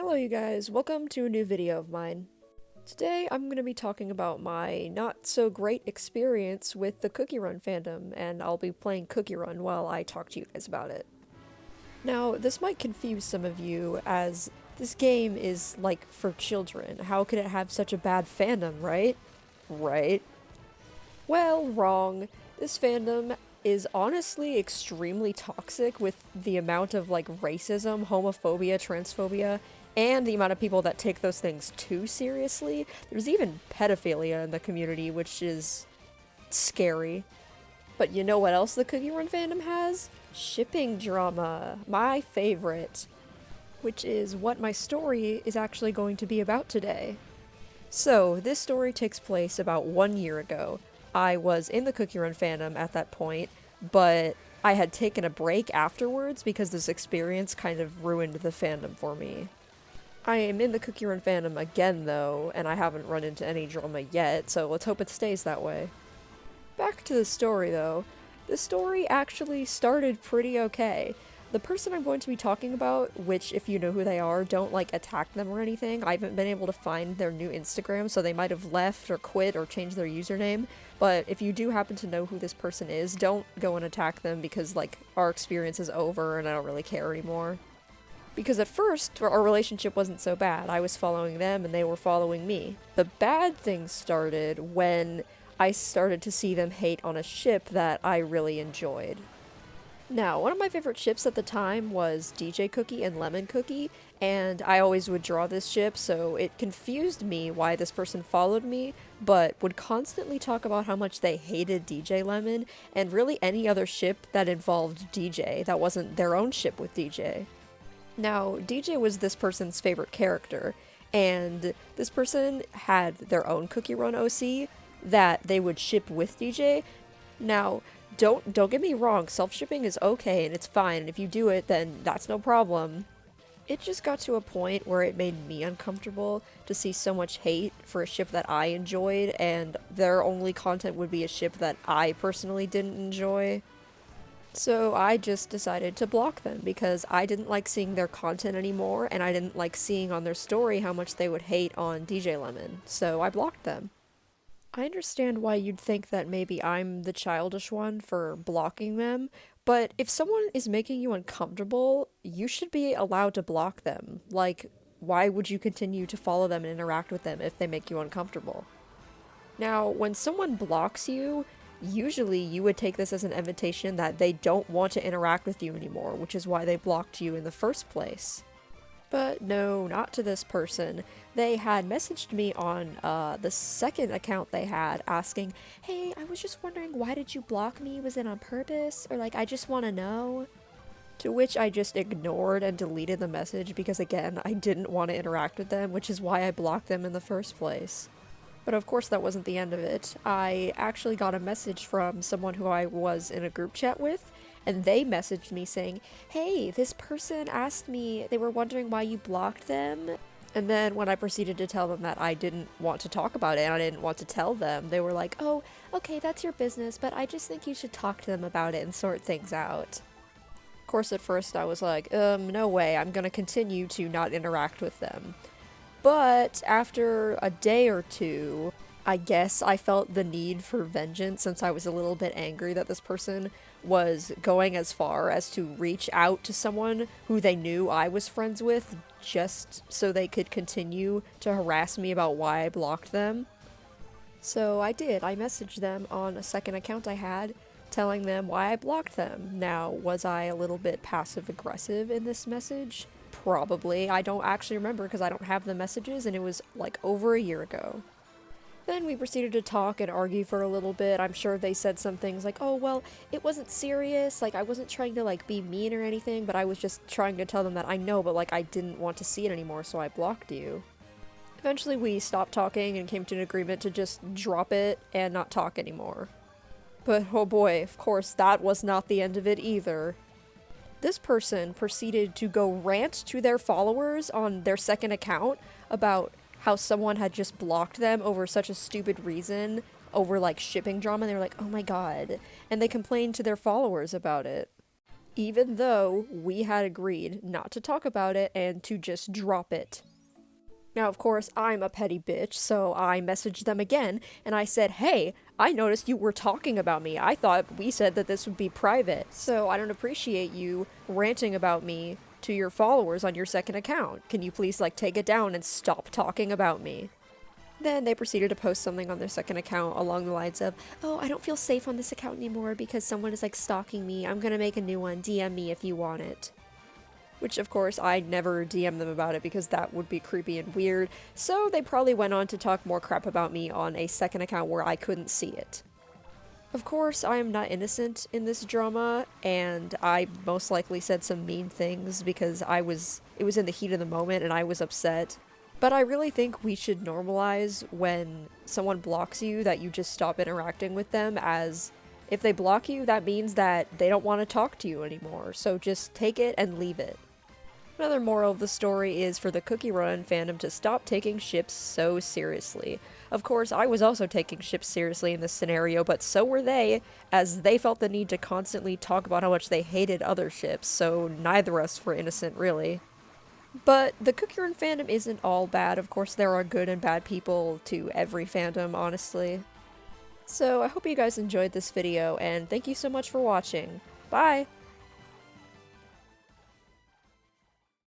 Hello you guys, welcome to a new video of mine. Today I'm going to be talking about my not so great experience with the Cookie Run fandom, and I'll be playing Cookie Run while I talk to you guys about it. Now, this might confuse some of you, as this game is like for children. How could it have such a bad fandom, right? Right. Well, wrong. This fandom is honestly extremely toxic with the amount of like racism, homophobia, transphobia, and the amount of people that take those things too seriously. There's even pedophilia in the community, which is scary. But you know what else the Cookie Run fandom has? Shipping drama, my favorite, which is what my story is actually going to be about today. So, this story takes place about 1 year ago. I was in the Cookie Run fandom at that point, but I had taken a break afterwards because this experience kind of ruined the fandom for me. I am in the Cookie Run fandom again though, and I haven't run into any drama yet, so let's hope it stays that way. Back to the story though. The story actually started pretty okay. The person I'm going to be talking about, which if you know who they are, don't like attack them or anything. I haven't been able to find their new Instagram, so they might have left or quit or changed their username. But if you do happen to know who this person is, don't go and attack them because like our experience is over and I don't really care anymore. Because at first, our relationship wasn't so bad. I was following them and they were following me. The bad things started when I started to see them hate on a ship that I really enjoyed. Now, one of my favorite ships at the time was DJ Cookie and Lemon Cookie, and I always would draw this ship, so it confused me why this person followed me, but would constantly talk about how much they hated DJ Lemon, and really any other ship that involved DJ that wasn't their own ship with DJ. Now, DJ was this person's favorite character, and this person had their own Cookie Run OC that they would ship with DJ. Now, don't get me wrong, self-shipping is okay and it's fine, and if you do it, then that's no problem. It just got to a point where it made me uncomfortable to see so much hate for a ship that I enjoyed, and their only content would be a ship that I personally didn't enjoy. So I just decided to block them because I didn't like seeing their content anymore, and I didn't like seeing on their story how much they would hate on DJ Lemon, so I blocked them. I understand why you'd think that maybe I'm the childish one for blocking them, but if someone is making you uncomfortable, you should be allowed to block them. Like, why would you continue to follow them and interact with them if they make you uncomfortable? Now, when someone blocks you, usually you would take this as an invitation that they don't want to interact with you anymore, which is why they blocked you in the first place. But no, not to this person. They had messaged me on the second account they had asking, "Hey, I was just wondering, why did you block me? Was it on purpose? Or like, I just want to know?" To which I just ignored and deleted the message because again, I didn't want to interact with them, which is why I blocked them in the first place. But of course that wasn't the end of it. I actually got a message from someone who I was in a group chat with, and they messaged me saying, "Hey, this person asked me, they were wondering why you blocked them." And then when I proceeded to tell them that I didn't want to talk about it and I didn't want to tell them, they were like, "Oh, okay, that's your business, but I just think you should talk to them about it and sort things out." Of course, at first I was like, no way, I'm gonna continue to not interact with them. But after a day or two, I guess I felt the need for vengeance since I was a little bit angry that this person was going as far as to reach out to someone who they knew I was friends with just so they could continue to harass me about why I blocked them. So I did. I messaged them on a second account I had, telling them why I blocked them. Now, was I a little bit passive-aggressive in this message? Probably. I don't actually remember because I don't have the messages, and it was like over a year ago. Then we proceeded to talk and argue for a little bit. I'm sure they said some things like, "Oh, well, it wasn't serious, like I wasn't trying to like be mean or anything, but I was just trying to tell them that I know, but like I didn't want to see it anymore, so I blocked you." Eventually we stopped talking and came to an agreement to just drop it and not talk anymore. But oh boy, of course that was not the end of it either. This person proceeded to go rant to their followers on their second account about how someone had just blocked them over such a stupid reason, over like shipping drama, and they were like, "Oh my god," and they complained to their followers about it. even though we had agreed not to talk about it and to just drop it. Now, of course, I'm a petty bitch, so I messaged them again, and I said, hey, I noticed you were talking about me. I thought we said that this would be private, so I don't appreciate you ranting about me to your followers on your second account. Can you please, take it down and stop talking about me? Then they proceeded to post something on their second account along the lines of, oh, I don't feel safe on this account anymore because someone is, stalking me. I'm gonna make a new one. DM me if you want it. Which, of course, I never DM them about it because that would be creepy and weird, so they probably went on to talk more crap about me on a second account where I couldn't see it. Of course, I am not innocent in this drama, and I most likely said some mean things because it was in the heat of the moment and I was upset. But I really think we should normalize when someone blocks you that you just stop interacting with them, as if they block you, that means that they don't want to talk to you anymore, so just take it and leave it. Another moral of the story is for the Cookie Run fandom to stop taking ships so seriously. Of course, I was also taking ships seriously in this scenario, but so were they, as they felt the need to constantly talk about how much they hated other ships, so neither of us were innocent, really. But the Cookie Run fandom isn't all bad. Of course, there are good and bad people to every fandom, honestly. So I hope you guys enjoyed this video, and thank you so much for watching. Bye!